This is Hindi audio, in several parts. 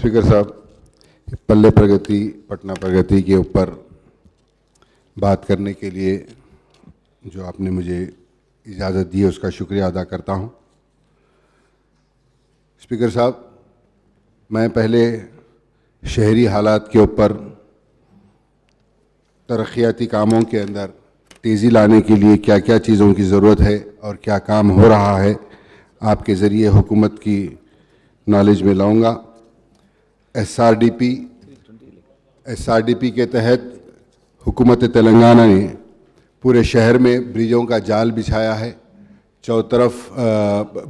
स्पीकर साहब, पल्ले प्रगति पटना प्रगति के ऊपर बात करने के लिए जो आपने मुझे इजाज़त दी है उसका शुक्रिया अदा करता हूं। स्पीकर साहब, मैं पहले शहरी हालात के ऊपर तरक्याती कामों के अंदर तेज़ी लाने के लिए क्या क्या चीज़ों की ज़रूरत है और क्या काम हो रहा है आपके ज़रिए हुकूमत की नॉलेज में लाऊंगा। एसआरडीपी के तहत हुकूमत तेलंगाना ने पूरे शहर में ब्रिजों का जाल बिछाया है। चारों तरफ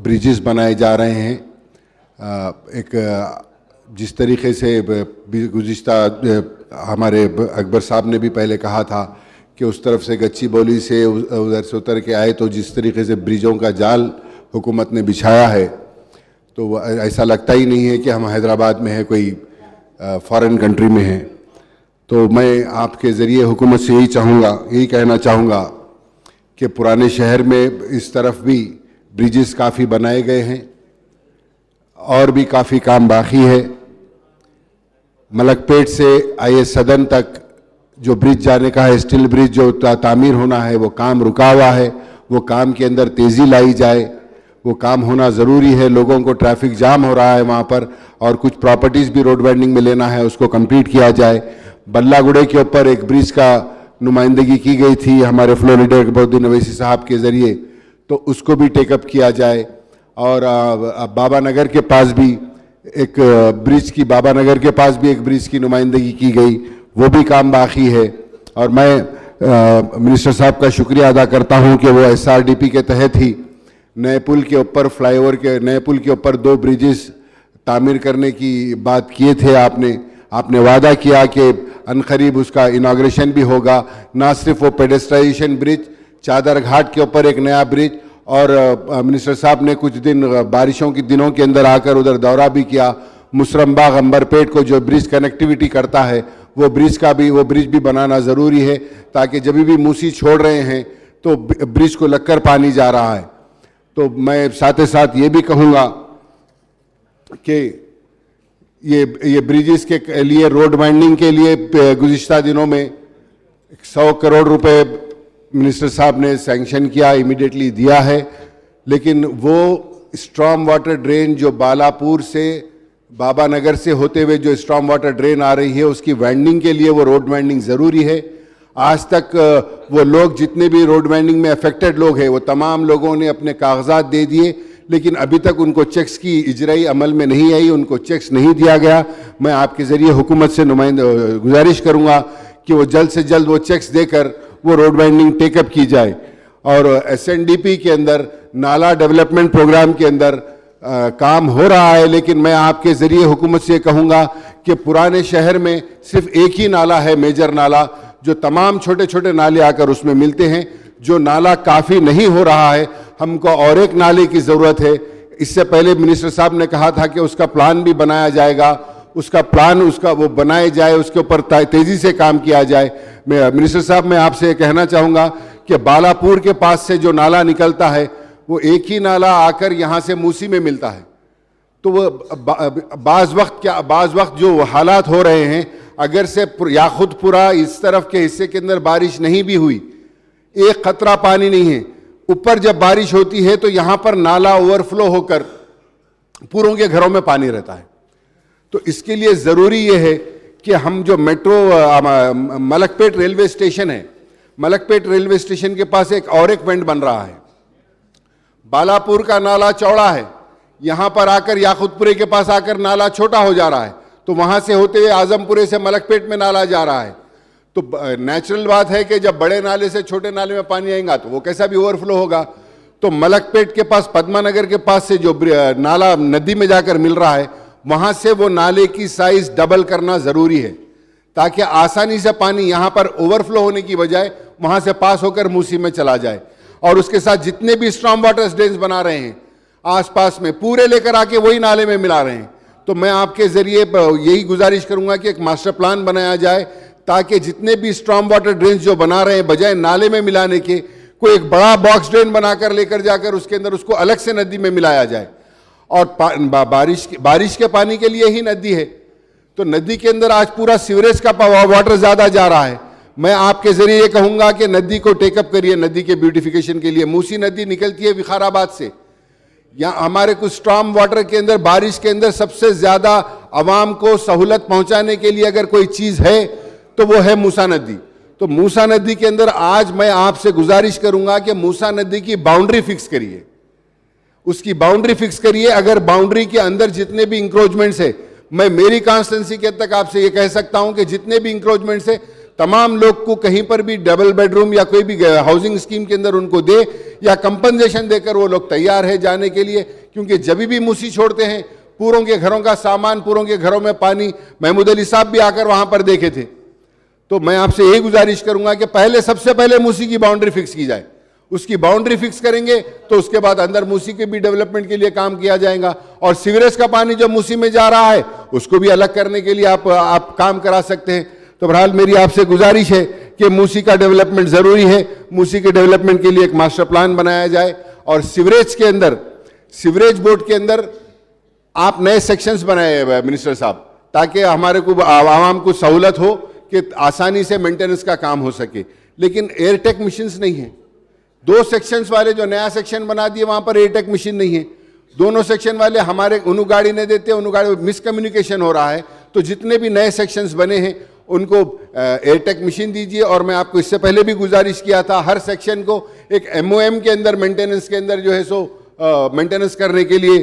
ब्रिजेस बनाए जा रहे हैं। एक जिस तरीके से गुज़िश्ता हमारे अकबर साहब ने भी पहले कहा था कि उस तरफ से गच्ची बोली से उधर से उतर के आए, तो जिस तरीके से ब्रिजों का जाल हुकूमत ने बिछाया है तो ऐसा लगता ही नहीं है कि हम हैदराबाद में है, कोई फॉरेन कंट्री में है। तो मैं आपके ज़रिए हुकूमत से यही कहना चाहूँगा कि पुराने शहर में इस तरफ भी ब्रिजेस काफ़ी बनाए गए हैं और भी काफ़ी काम बाकी है। मलकपेट से आए सदन तक जो ब्रिज जाने का है, स्टील ब्रिज जो तामीर होना है, वो काम रुका हुआ है। वो काम के अंदर तेज़ी लाई जाए, वो काम होना ज़रूरी है। लोगों को ट्रैफिक जाम हो रहा है वहाँ पर, और कुछ प्रॉपर्टीज़ भी रोड वाइंडिंग में लेना है, उसको कंप्लीट किया जाए। बल्लागुड़े के ऊपर एक ब्रिज का नुमाइंदगी की गई थी हमारे फ्लो लीडर अकबरुद्दीन अवैसी साहब के ज़रिए, तो उसको भी टेकअप किया जाए। और बाबा नगर के पास भी एक ब्रिज की नुमाइंदगी की गई, वो भी काम बाकी है। और मैं मिनिस्टर साहब का शुक्रिया अदा करता हूँ कि वो एसआरडीपी के तहत ही नए पुल के ऊपर नए पुल के ऊपर 2 ब्रिजेस तामीर करने की बात किए थे। आपने वादा किया कि अनकरीब उसका इनाग्रेशन भी होगा। ना सिर्फ वो पेडेस्ट्राइजेशन ब्रिज, चादर घाट के ऊपर एक नया ब्रिज, और मिनिस्टर साहब ने कुछ दिन बारिशों के दिनों के अंदर आकर उधर दौरा भी किया। मुसरम्बाग अंबरपेट को जो ब्रिज कनेक्टिविटी करता है, वो ब्रिज भी बनाना ज़रूरी है, ताकि जब भी मूसी छोड़ रहे हैं तो ब्रिज को लगकर पानी जा रहा है। तो मैं साथ ही साथ ये भी कहूँगा कि ये ब्रिजेस के लिए रोड वाइंडिंग के लिए गुज़िश्ता दिनों में 100 करोड़ रुपए मिनिस्टर साहब ने सैंक्शन किया, इमीडिएटली दिया है। लेकिन वो स्ट्रॉम वाटर ड्रेन जो बालापुर से बाबा नगर से होते हुए जो स्ट्रॉम वाटर ड्रेन आ रही है, उसकी वाइंडिंग के लिए वो रोड वाइंडिंग ज़रूरी है। आज तक वो लोग जितने भी रोड वाइंडिंग में अफेक्टेड लोग हैं, वो तमाम लोगों ने अपने कागजात दे दिए, लेकिन अभी तक उनको चेक्स की इजराई अमल में नहीं आई, उनको चेक्स नहीं दिया गया। मैं आपके ज़रिए हुकूमत से गुजारिश करूँगा कि वो जल्द से जल्द वो चेक्स देकर वो रोड वाइंडिंग टेकअप की जाए। और एसएनडीपी के अंदर नाला डेवलपमेंट प्रोग्राम के अंदर काम हो रहा है, लेकिन मैं आपके ज़रिए हुकूमत से कहूँगा कि पुराने शहर में सिर्फ एक ही नाला है, मेजर नाला, जो तमाम छोटे छोटे नाले आकर उसमें मिलते हैं। जो नाला काफ़ी नहीं हो रहा है, हमको और एक नाले की ज़रूरत है। इससे पहले मिनिस्टर साहब ने कहा था कि उसका प्लान भी बनाया जाएगा, वो बनाए जाए, उसके ऊपर तेज़ी से काम किया जाए। मिनिस्टर साहब, मैं आपसे कहना चाहूँगा कि बालापुर के पास से जो नाला निकलता है, वो एक ही नाला आकर यहाँ से मूसी में मिलता है। तो वो बाज़ वक्त जो हालात हो रहे हैं, अगर से याखुदपुरा इस तरफ के हिस्से के अंदर बारिश नहीं भी हुई, एक खतरा पानी नहीं है, ऊपर जब बारिश होती है तो यहाँ पर नाला ओवरफ्लो होकर पूरों के घरों में पानी रहता है। तो इसके लिए ज़रूरी ये है कि हम जो मलकपेट रेलवे स्टेशन है, मलकपेट रेलवे स्टेशन के पास एक वेंट बन रहा है। बालापुर का नाला चौड़ा है, यहाँ पर आकर याकुतपुरे के पास आकर नाला छोटा हो जा रहा है, तो वहाँ से होते हुए आजमपुरे से मलकपेट में नाला जा रहा है। तो नेचुरल बात है कि जब बड़े नाले से छोटे नाले में पानी आएगा तो वो कैसा भी ओवरफ्लो होगा। तो मलकपेट के पास, पद्मानगर के पास से जो नाला नदी में जाकर मिल रहा है, वहाँ से वो नाले की साइज डबल करना ज़रूरी है, ताकि आसानी से पानी यहाँ पर ओवरफ्लो होने की बजाय वहाँ से पास होकर मूसी में चला जाए। और उसके साथ जितने भी स्ट्रॉम वाटर ड्रेन्स बना रहे हैं आसपास में, पूरे लेकर आके वही नाले में मिला रहे हैं। तो मैं आपके ज़रिए यही गुजारिश करूँगा कि एक मास्टर प्लान बनाया जाए, ताकि जितने भी स्ट्रॉम वाटर ड्रेन्स जो बना रहे हैं, बजाय नाले में मिलाने के, कोई एक बड़ा बॉक्स ड्रेन बनाकर लेकर जाकर उसके अंदर उसको अलग से नदी में मिलाया जाए। और बारिश के पानी के लिए ही नदी है, तो नदी के अंदर आज पूरा सीवरेज का वाटर ज्यादा जा रहा है। मैं आपके जरिए ये कहूंगा कि नदी को टेकअप करिए, नदी के ब्यूटिफिकेशन के लिए। मूसी नदी निकलती है विखाराबाद से, यहाँ हमारे कुछ स्टॉर्म वाटर के अंदर, बारिश के अंदर सबसे ज्यादा आवाम को सहूलत पहुंचाने के लिए अगर कोई चीज है तो वो है मूसा नदी। तो मूसा नदी के अंदर आज मैं आपसे गुजारिश करूंगा कि मूसा नदी की बाउंड्री फिक्स करिए, उसकी बाउंड्री फिक्स करिए। अगर बाउंड्री के अंदर जितने भी इंक्रोचमेंट्स है, मैं मेरी कॉन्स्टिट्यूंसी के तक आपसे ये कह सकता हूं कि जितने भी इंक्रोचमेंट्स है, तमाम लोग को कहीं पर भी डबल बेडरूम या कोई भी हाउसिंग स्कीम के अंदर उनको दे या कंपनसेशन देकर वो लोग तैयार है जाने के लिए। क्योंकि जब भी मूसी छोड़ते हैं, पूरों के घरों का सामान, पूरों के घरों में पानी। महमूद अली साहब भी आकर वहां पर देखे थे। तो मैं आपसे यही गुजारिश करूंगा कि पहले, सबसे पहले मूसी की बाउंड्री फिक्स की जाए। उसकी बाउंड्री फिक्स करेंगे तो उसके बाद अंदर मूसी के भी डेवलपमेंट के लिए काम किया जाएगा। और सीवरेज का पानी जो मूसी में जा रहा है उसको भी अलग करने के लिए आप काम करा सकते हैं। तो बहरहाल मेरी आपसे गुजारिश है कि मूसी का डेवलपमेंट जरूरी है। मूसी के डेवलपमेंट के लिए एक मास्टर प्लान बनाया जाए और सीवरेज के अंदर, सीवरेज बोर्ड के अंदर आप नए सेक्शंस बनाए मिनिस्टर साहब, ताकि हमारे को आवाम को सहूलत हो कि आसानी से मेंटेनेंस का काम हो सके। लेकिन एयरटेक मशीन्स नहीं है। 2 सेक्शंस वाले जो नया सेक्शन बना दिए वहां पर एयरटेक मशीन नहीं है। दोनों सेक्शन वाले हमारे उनु गाड़ी नहीं देते, उनु गाड़ी मिसकम्युनिकेशन हो रहा है। तो जितने भी नए सेक्शंस बने हैं उनको एयरटेक मशीन दीजिए। और मैं आपको इससे पहले भी गुजारिश किया था, हर सेक्शन को एक MOM के अंदर, मेंटेनेंस के अंदर जो है सो मेंटेनेंस करने के लिए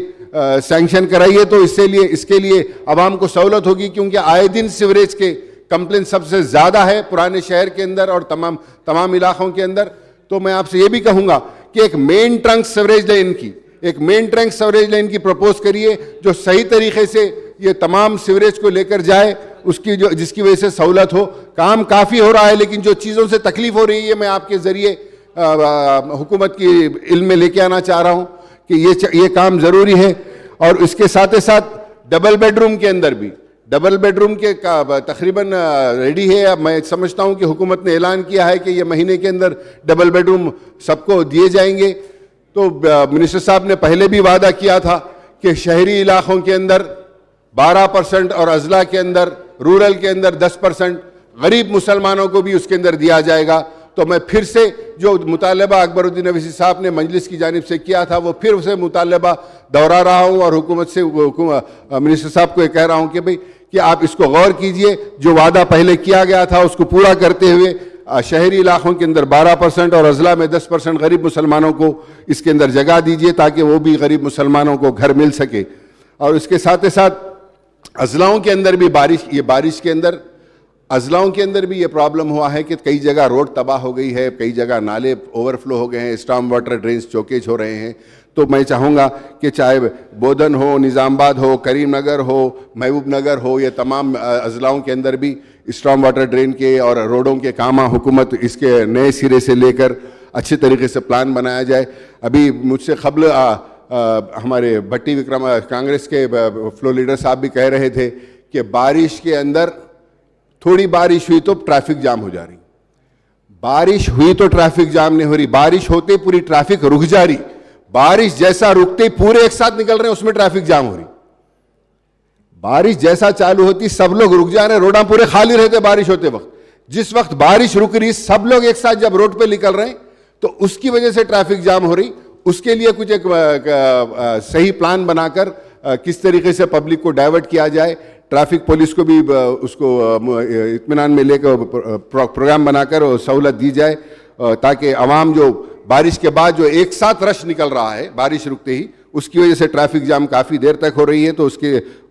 सैंक्शन कराइए। तो इसके लिए आवाम को सहूलत होगी, क्योंकि आए दिन सीवरेज के कंप्लेन सबसे ज्यादा है पुराने शहर के अंदर और तमाम इलाकों के अंदर। तो मैं आपसे ये भी कहूंगा कि एक मेन ट्रंक सीवरेज लाइन की प्रपोज करिए जो सही तरीके से ये तमाम सीवरेज को लेकर जाए, उसकी जिसकी वजह से सहूलत हो। काम काफी हो रहा है, लेकिन जो चीजों से तकलीफ हो रही है मैं आपके जरिए हुकूमत की इल्म में लेके आना चाह रहा हूं कि ये काम जरूरी है। और इसके साथ ही साथ डबल बेडरूम के अंदर भी, डबल बेडरूम के तकरीबन रेडी है। मैं समझता हूं कि हुकूमत ने ऐलान किया है कि ये महीने के अंदर डबल बेडरूम सबको दिए जाएंगे। तो मिनिस्टर साहब ने पहले भी वादा किया था कि शहरी इलाकों के अंदर 12% और अजला के अंदर, रूरल के अंदर 10%, गरीब मुसलमानों को भी उसके अंदर दिया जाएगा। तो मैं फिर से जो मुतालबा अकबरुद्दीन अवैसी साहब ने मजलिस की जानिब से किया था, वो फिर उसे मुतालबा दोहरा रहा हूँ और हुकूमत से मिनिस्टर साहब को ये कह रहा हूँ कि भाई कि आप इसको गौर कीजिए। जो वादा पहले किया गया था उसको पूरा करते हुए शहरी इलाकों के अंदर 12% और अजला में 10% गरीब मुसलमानों को इसके अंदर जगह दीजिए, ताकि वो भी गरीब मुसलमानों को घर मिल सके। और इसके साथ ही साथ अजलाओं के अंदर भी बारिश के अंदर अजलाओं के अंदर भी ये प्रॉब्लम हुआ है कि कई जगह रोड तबाह हो गई है, कई जगह नाले ओवरफ्लो हो गए हैं, स्टॉर्म वाटर ड्रेन्स चौकेज हो रहे हैं। तो मैं चाहूँगा कि चाहे बोधन हो, निज़ामबाद हो, करीमनगर हो, महबूब नगर हो, ये तमाम अजलाओं के अंदर भी स्टॉर्म वाटर ड्रेन के और रोडों के काम हुकूमत इसके नए सिरे से लेकर अच्छे तरीके से प्लान बनाया जाए। अभी मुझसे क़ब्ल हमारे भट्टी विक्रम कांग्रेस के फ्लोर लीडर साहब भी कह रहे थे कि बारिश के अंदर थोड़ी बारिश हुई तो ट्रैफिक जाम हो जा रही, बारिश हुई तो ट्रैफिक जाम नहीं हो रही, बारिश होते पूरी ट्रैफिक रुक जा रही, बारिश जैसा रुकते पूरे एक साथ निकल रहे हैं उसमें ट्रैफिक जाम हो रही। बारिश जैसा चालू होती सब लोग रुक जा रहे, रोडा पूरे खाली रहते बारिश होते वक्त। जिस वक्त बारिश रुक रही सब लोग एक साथ जब रोड पे निकल रहे हैं तो उसकी वजह से ट्रैफिक जाम हो रही। उसके लिए कुछ एक सही प्लान बनाकर किस तरीके से पब्लिक को डाइवर्ट किया जाए, ट्रैफिक पुलिस को भी उसको इत्मीनान में लेकर प्रोग्राम बनाकर सहूलत दी जाए, ताकि आवाम जो बारिश के बाद जो एक साथ रश निकल रहा है बारिश रुकते ही, उसकी वजह से ट्रैफिक जाम काफ़ी देर तक हो रही है, तो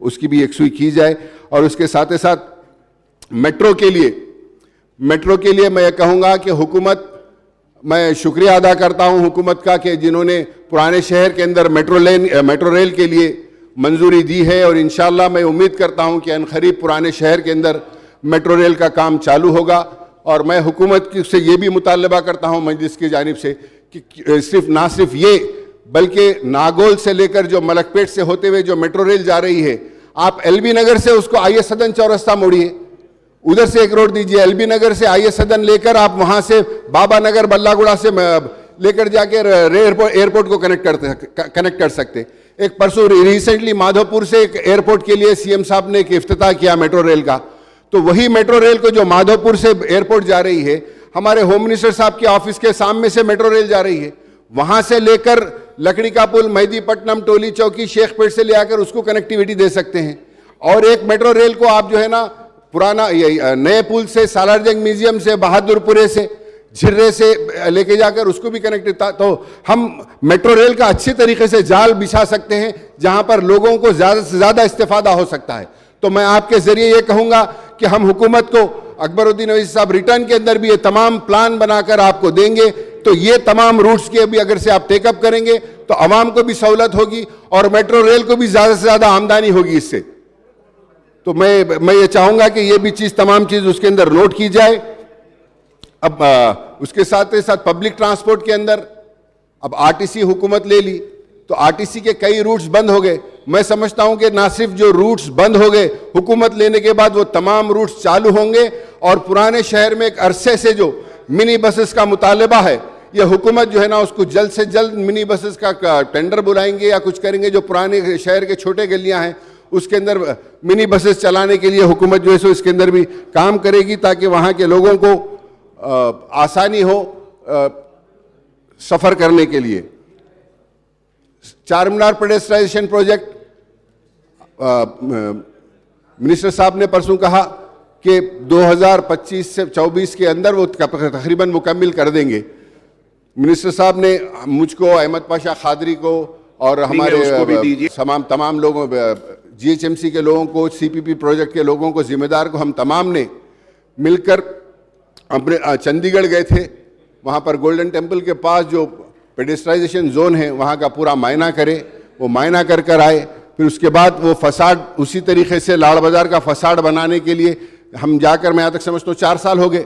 उसकी भी एक सुई की जाए। और उसके साथ ही साथ मेट्रो के लिए मैं कहूँगा कि हुकूमत, मैं शुक्रिया अदा करता हूँ हुकूमत का कि जिन्होंने पुराने शहर के अंदर मेट्रो रेल के लिए मंजूरी दी है। और इंशाअल्लाह मैं उम्मीद करता हूँ कि अनकरीब पुराने शहर के अंदर मेट्रो रेल का काम चालू होगा। और मैं हुकूमत से ये भी मुतालबा करता हूँ मजलिस की जानिब से कि ना सिर्फ ये बल्कि नागोल से लेकर जो मलकपेट से होते हुए जो मेट्रो रेल जा रही है, आप एलबी नगर से उसको आईए सदन चौरस्ता मोड़िए, उधर से एक रोड दीजिए, एलबी नगर से आईए सदन लेकर आप वहां से बाबा नगर बल्लागुड़ा से लेकर जाके एयरपोर्ट को कनेक्ट कर सकते। एक परसों रिसेंटली माधोपुर से एक एयरपोर्ट के लिए सीएम साहब ने एक इफ्तिताह किया मेट्रो रेल का, तो वही मेट्रो रेल को जो माधोपुर से एयरपोर्ट जा रही है, हमारे होम मिनिस्टर साहब के ऑफिस के सामने से मेट्रो रेल जा रही है, वहां से लेकर लकड़ी का पुल, मेहदीपट्टनम, टोली चौकी, शेखपेट से ले आकर उसको कनेक्टिविटी दे सकते हैं। और एक मेट्रो रेल को आप जो है ना पुराना नए पुल से, सालारजंग म्यूजियम से, बहादुरपुरे से, झिर्रे से लेके जाकर उसको भी कनेक्ट, तो हम मेट्रो रेल का अच्छी तरीके से जाल बिछा सकते हैं जहां पर लोगों को ज्यादा से ज्यादा इस्तेफादा हो सकता है। तो मैं आपके जरिए ये कहूंगा कि हम हुकूमत को, अकबरुद्दीन अवैसी साहब रिटर्न के अंदर भी ये तमाम प्लान बनाकर आपको देंगे, तो ये तमाम रूट्स की अभी अगर से आप टेकअप करेंगे तो आवाम को भी सहूलत होगी और मेट्रो रेल को भी ज्यादा से ज्यादा आमदनी होगी इससे। तो मैं ये चाहूंगा कि ये भी चीज, तमाम चीज उसके अंदर नोट की जाए। अब उसके साथ ही साथ पब्लिक ट्रांसपोर्ट के अंदर अब आरटीसी हुकूमत ले ली, तो आरटीसी के कई रूट्स बंद हो गए। मैं समझता हूं कि ना सिर्फ जो रूट्स बंद हो गए, हुकूमत लेने के बाद वो तमाम रूट्स चालू होंगे और पुराने शहर में एक अरसे से जो मिनी बसेस का मुतालबा है, ये हुकूमत जो है ना उसको जल्द से जल्द मिनी बसेस का टेंडर बुलाएंगे या कुछ करेंगे। जो पुराने शहर के छोटे गलियां हैं उसके अंदर मिनी बसेस चलाने के लिए हुकूमत जो है सो इसके अंदर भी काम करेगी, ताकि वहां के लोगों को आसानी हो सफर करने के लिए। चारमीनार पेडेस्ट्राइजेशन प्रोजेक्ट, मिनिस्टर साहब ने परसों कहा कि 2025 से 24 के अंदर वो तकरीबन मुकम्मिल कर देंगे। मिनिस्टर साहब ने मुझको, अहमद पाशा खादरी को और हमारे तमाम लोगों, जीएचएमसी के लोगों को, सीपीपी प्रोजेक्ट के लोगों को, जिम्मेदार को, हम तमाम ने मिलकर अपने चंडीगढ़ गए थे। वहाँ पर गोल्डन टेम्पल के पास जो पेडेस्ट्राइजेशन जोन है वहाँ का पूरा मायना करे, वो मायना कर कर आए। फिर उसके बाद वो फसाड उसी तरीके से लाड़ बाजार का फसाड बनाने के लिए हम जाकर, मैं यहाँ तक समझता हूँ 4 साल हो गए,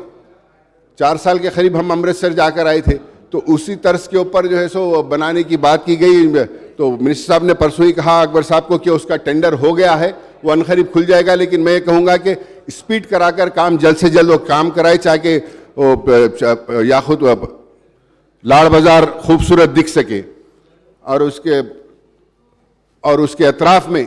4 साल के करीब हम अमृतसर जाकर आए थे, तो उसी तर्ज के ऊपर जो है सो बनाने की बात की गई। तो मिनिस्टर साहब ने परसों ही कहा अकबर साहब को कि उसका टेंडर हो गया है, वो अनखरीब खुल जाएगा। लेकिन मैं ये कहूँगा कि स्पीड कराकर काम जल्द से जल्द वो काम कराए, चाहे या खुद लाड़ बाजार खूबसूरत दिख सके और उसके अतराफ में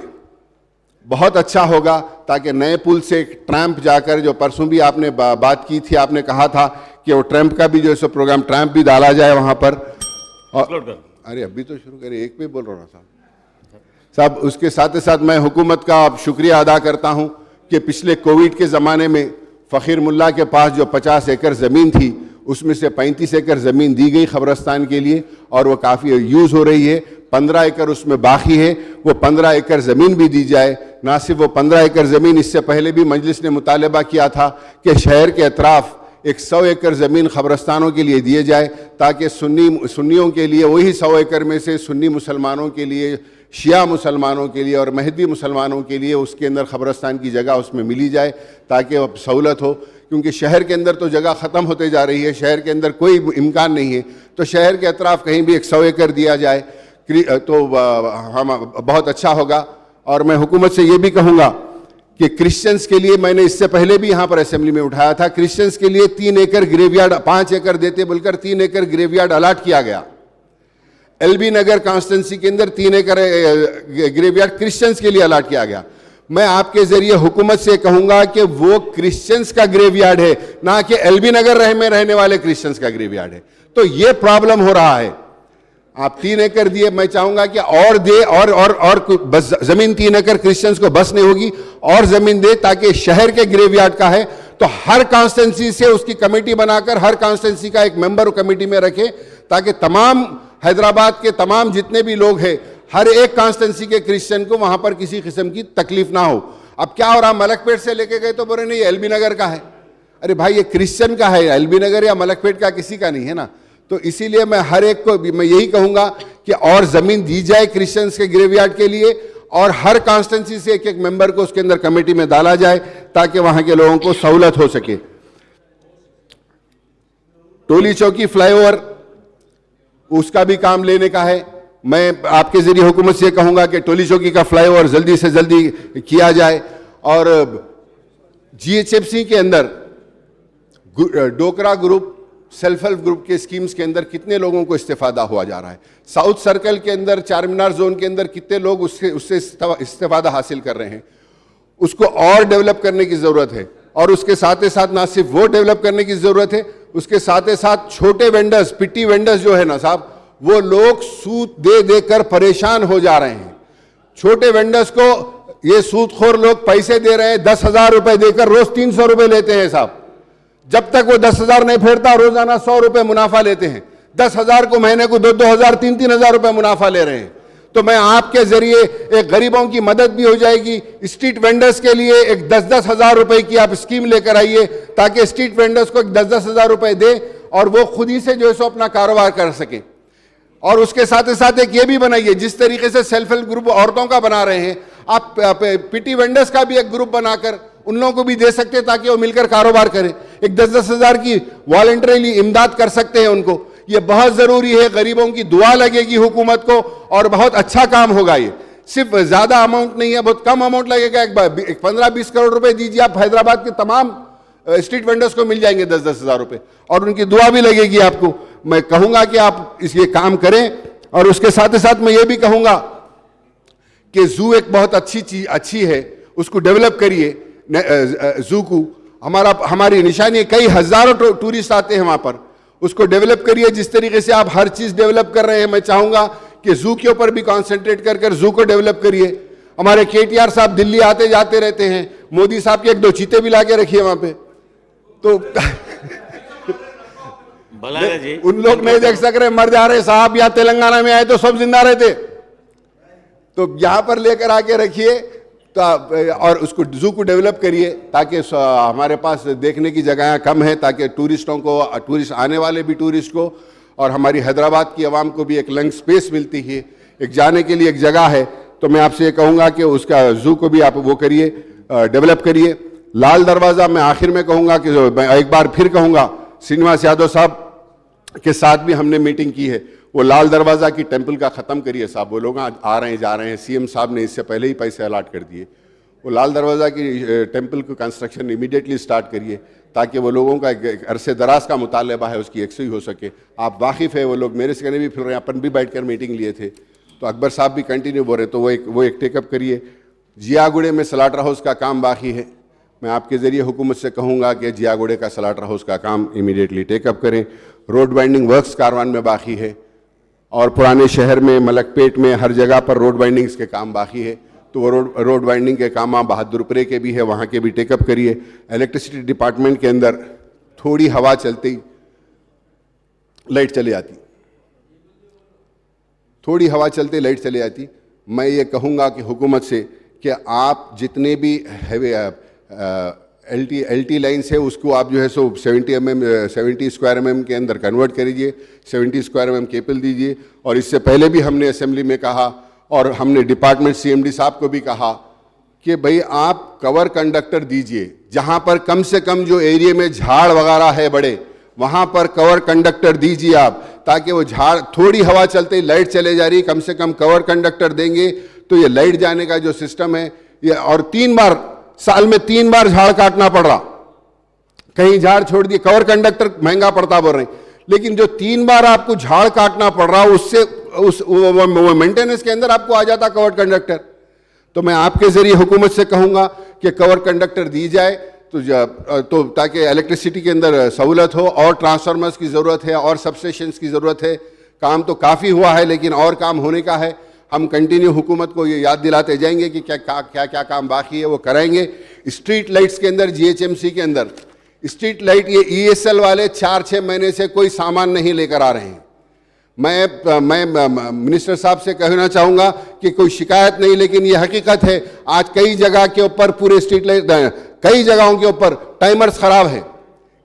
बहुत अच्छा होगा, ताकि नए पुल से ट्रैम्प जाकर, जो परसों भी आपने बात की थी, आपने कहा था कि वो ट्रैम्प का भी जो है प्रोग्राम, ट्रैम्प भी डाला जाए वहां पर। और अरे अभी तो शुरू करें, एक पे बोल रहा था साहब। उसके साथ ही साथ मैं हुकूमत का शुक्रिया अदा करता हूं कि पिछले कोविड के ज़माने में फ़कीर मुल्ला के पास जो 50 एकड़ ज़मीन थी, उसमें से 35 एकड़ ज़मीन दी गई खबरस्तान के लिए और वो काफ़ी यूज़ हो रही है। 15 एकड़ उसमें बाकी है, वो 15 एकड़ ज़मीन भी दी जाए। ना सिर्फ वो 15 एकड़ ज़मीन, इससे पहले भी मजलिस ने मुतालबा किया था कि शहर के अतराफ़ 100 एकड़ ज़मीन खबरस्तानों के लिए दिए जाए, ताकि सुन्नियों के लिए वही 100 एकड़ में से सुन्नी मुसलमानों के लिए, शिया मुसलमानों के लिए और महदी मुसलमानों के लिए उसके अंदर खबरस्तान की जगह उसमें मिली जाए, ताकि सहूलत हो। क्योंकि शहर के अंदर तो जगह ख़त्म होते जा रही है, शहर के अंदर कोई इम्कान नहीं है, तो शहर के अतराफ़ कहीं भी 100 एकड़ दिया जाए तो हम बहुत अच्छा होगा। और मैं हुकूमत से ये भी कहूँगा कि क्रिश्चियंस के लिए, मैंने इससे पहले भी यहाँ पर असेंबली में उठाया था, क्रिश्चियंस के लिए 3 एकड़ ग्रेवयार्ड, 5 एकड़ देते बोलकर 3 एकड़ ग्रेवयार्ड अलाट किया गया। एलबी नगर कॉन्स्टिट्यूंसी के अंदर 3 एकड़ ग्रेवयार्ड क्रिश्चियंस के लिए अलाट किया गया। मैं आपके जरिए हुकूमत से कहूंगा कि वो क्रिश्चियंस का ग्रेवयार्ड है, ना कि एलबी नगर में रहने वाले क्रिश्चियंस का ग्रेवयार्ड है। तो ये प्रॉब्लम हो रहा है। आप 3 एकड़ दिए, मैं चाहूंगा कि और दे, और बस जमीन 3 एकड़ क्रिश्चियंस को बस नहीं होगी, और जमीन दे, ताकि शहर के ग्रेवयार्ड का है तो हर कॉन्स्टिट्यूंसी से उसकी कमेटी बनाकर हर कॉन्स्टिट्यूंसी का एक मेंबर कमेटी में रखे, ताकि तमाम हैदराबाद के तमाम जितने भी लोग हैं, हर एक कॉन्स्टिट्यूंसी के क्रिश्चियन को वहां पर किसी किस्म की तकलीफ ना हो। अब क्या हो रहा, मलकपेट से लेके गए तो बोले नहीं एलबी नगर का है। अरे भाई ये क्रिश्चियन का है, एलबी नगर या मलकपेट का किसी का नहीं है ना। तो इसीलिए मैं हर एक को मैं यही कहूंगा कि और जमीन दी जाए क्रिश्चियंस के ग्रेवयार्ड के लिए, और हर कॉन्स्टिट्यूंसी से एक एक मेंबर को उसके अंदर कमेटी में डाला जाए, ताकि वहां के लोगों को सहूलत हो सके। टोली चौकी फ्लाईओवर, उसका भी काम लेने का है। मैं आपके जरिए हुकूमत से कहूंगा कि टोली चौकी का फ्लाईओवर जल्दी से जल्दी किया जाए। और जीएचएमसी के अंदर डोकरा ग्रुप सेल्फ हेल्प ग्रुप के स्कीम्स के अंदर कितने लोगों को इस्तेफादा हुआ जा रहा है, साउथ सर्कल के अंदर चार मीनार जोन के अंदर कितने लोग उससे इस्तेफादा हासिल कर रहे हैं। उसको और डेवलप करने की ज़रूरत है, और उसके साथ ही साथ ना सिर्फ वो डेवलप करने की ज़रूरत है, उसके साथ ही साथ छोटे वेंडर्स, पिट्टी वेंडर्स जो है ना साहब, वो लोग सूद दे देकर परेशान हो जा रहे हैं। छोटे वेंडर्स को ये सूदखोर लोग पैसे दे रहे हैं, 10,000 रुपए देकर रोज 300 रुपए लेते हैं साहब। जब तक वो 10,000 नहीं फेरता, रोजाना 100 रुपए मुनाफा लेते हैं। 10,000 को महीने को 2,000 3,000 रुपए मुनाफा ले रहे हैं। तो मैं आपके जरिए एक गरीबों की मदद भी हो जाएगी। स्ट्रीट वेंडर्स के लिए एक 10-10 हजार रुपए की आप स्कीम लेकर आइए, ताकि स्ट्रीट वेंडर्स को 10-10 हजार रुपए दे और वो खुद ही से जो है सो अपना कारोबार कर सके। और उसके साथ ही साथ एक ये भी बनाइए, जिस तरीके से सेल्फ हेल्प ग्रुप औरतों का बना रहे हैं, आप पीटी वेंडर्स का भी एक ग्रुप बनाकर उन लोगों को भी दे सकते हैं, ताकि वो मिलकर कारोबार करें। एक 10-10 हजार की वॉलंटरीली इमदाद कर सकते हैं उनको। ये बहुत जरूरी है, गरीबों की दुआ लगेगी हुकूमत को, और बहुत अच्छा काम होगा। ये सिर्फ ज्यादा अमाउंट नहीं है, बहुत कम अमाउंट लगेगा। एक 15-20 करोड़ रुपए दीजिए आप, हैदराबाद के तमाम स्ट्रीट वेंडर्स को मिल जाएंगे 10-10 हजार रुपए, और उनकी दुआ भी लगेगी आपको। मैं कहूंगा कि आप ये काम करें। और उसके साथ ही साथ मैं ये भी कहूंगा कि जू एक बहुत अच्छी चीज अच्छी है, उसको डेवलप करिए। जू को हमारी निशानी है, कई हजारों टूरिस्ट आते हैं वहां पर, उसको डेवलप करिए। जिस तरीके से आप हर चीज डेवलप कर रहे हैं, मैं चाहूंगा कि जू के ऊपर भी कॉन्सेंट्रेट कर जू को डेवलप करिए। हमारे केटीआर साहब दिल्ली आते जाते रहते हैं, मोदी साहब के 1-2 चीते भी लाके रखिए वहां पे, तो जी उन लोग नहीं देख सक रहे, मर जा रहे साहब। या तेलंगाना में आए तो सब जिंदा रहते, तो यहां पर लेकर आके रखिए। तो और उसको जू को डेवलप करिए, ताकि हमारे पास देखने की जगह कम है, ताकि टूरिस्ट आने वाले भी टूरिस्ट को और हमारी हैदराबाद की आवाम को भी एक लंग स्पेस मिलती है, एक जाने के लिए एक जगह है। तो मैं आपसे ये कहूँगा कि उसका जू को भी आप वो करिए, डेवलप करिए। लाल दरवाज़ा मैं आखिर में कहूँगा कि एक बार फिर कहूँगा, श्रीनिवास यादव साहब के साथ भी हमने मीटिंग की है, वो लाल दरवाज़ा की टेंपल का ख़त्म करिए साहब। वो लोग आ रहे हैं जा रहे हैं, सीएम साहब ने इससे पहले ही पैसे अलाट कर दिए। वो लाल दरवाज़ा की टेंपल को कंस्ट्रक्शन इमीडिएटली स्टार्ट करिए, ताकि वो लोगों का एक अरसे दराज का मुतालबा है, उसकी यकसुई हो सके। आप वाकिफ़ है, वो लोग मेरे से कहने भी फिर रहे हैं, अपन भी बैठ कर मीटिंग लिए थे, तो अकबर साहब भी कंटिन्यू बोल रहे, तो वो एक टेकअप करिए। जियागुड़े में स्लाटर हाउस का काम बाकी है, मैं आपके ज़रिए हुकूमत से कहूँगा कि जियागुड़े का स्लाटर हाउस का काम इमीडिएटली टेकअप करें। रोड वाइंडिंग वर्क्स कारवान में बाकी है, और पुराने शहर में, मलकपेट में, हर जगह पर रोड वाइंडिंग्स के काम बाकी है, तो वो रोड वाइंडिंग के काम आप बहादुरपुरे के भी है, वहाँ के भी टेकअप करिए। इलेक्ट्रिसिटी डिपार्टमेंट के अंदर थोड़ी हवा चलती लाइट चले आती, थोड़ी हवा चलते लाइट चले आती। मैं ये कहूँगा कि हुकूमत से कि आप जितने भी एलटी लाइन्स है, उसको आप जो है सो 70 स्क्वायर mm के अंदर कन्वर्ट करिए, 70 स्क्वायर mm केबल दीजिए। और इससे पहले भी हमने असेंबली में कहा, और हमने डिपार्टमेंट CMD साहब को भी कहा कि भाई आप कवर कंडक्टर दीजिए, जहाँ पर कम से कम जो एरिया में झाड़ वगैरह है बड़े, वहाँ पर कवर कंडक्टर दीजिए आप, ताकि वो झाड़, थोड़ी हवा चलते ही लाइट चले जा रही, कम से कम कवर कंडक्टर देंगे तो ये लाइट जाने का जो सिस्टम है ये। और साल में 3 बार झाड़ काटना पड़ रहा, कहीं झाड़ छोड़ दिए, कवर कंडक्टर महंगा पड़ता बोल रहे हैं, लेकिन जो 3 बार आपको झाड़ काटना पड़ रहा, उससे वो मेंटेनेंस के अंदर आपको आ जाता कवर कंडक्टर। तो मैं आपके जरिए हुकूमत से कहूँगा कि कवर कंडक्टर दी जाए, तो ताकि इलेक्ट्रिसिटी के अंदर सहूलत हो। और ट्रांसफार्मर्स की ज़रूरत है, और सबस्टेशंस की ज़रूरत है। काम तो काफ़ी हुआ है, लेकिन और काम होने का है। हम कंटिन्यू हुकूमत को ये याद दिलाते जाएंगे कि क्या काम बाकी है, वो कराएंगे। स्ट्रीट लाइट्स के अंदर, GHMC के अंदर स्ट्रीट लाइट, ये ESL वाले 4-6 महीने से कोई सामान नहीं लेकर आ रहे हैं। मैं मिनिस्टर साहब से कहना चाहूँगा कि कोई शिकायत नहीं, लेकिन ये हकीकत है। आज कई जगह के ऊपर पूरे स्ट्रीट लाइट, कई जगहों के ऊपर टाइमर्स ख़राब है,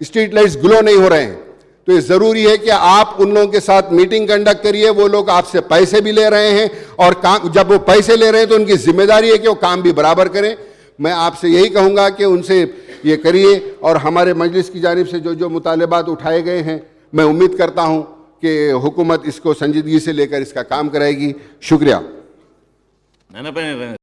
स्ट्रीट लाइट्स ग्लो नहीं हो रहे हैं। तो ये ज़रूरी है कि आप उन लोगों के साथ मीटिंग कंडक्ट करिए। वो लोग आपसे पैसे भी ले रहे हैं, और काम, जब वो पैसे ले रहे हैं तो उनकी जिम्मेदारी है कि वो काम भी बराबर करें। मैं आपसे यही कहूँगा कि उनसे ये करिए। और हमारे मजलिस की जानिब से जो मुतालबात उठाए गए हैं, मैं उम्मीद करता हूँ कि हुकूमत इसको संजीदगी से लेकर इसका काम कराएगी। शुक्रिया।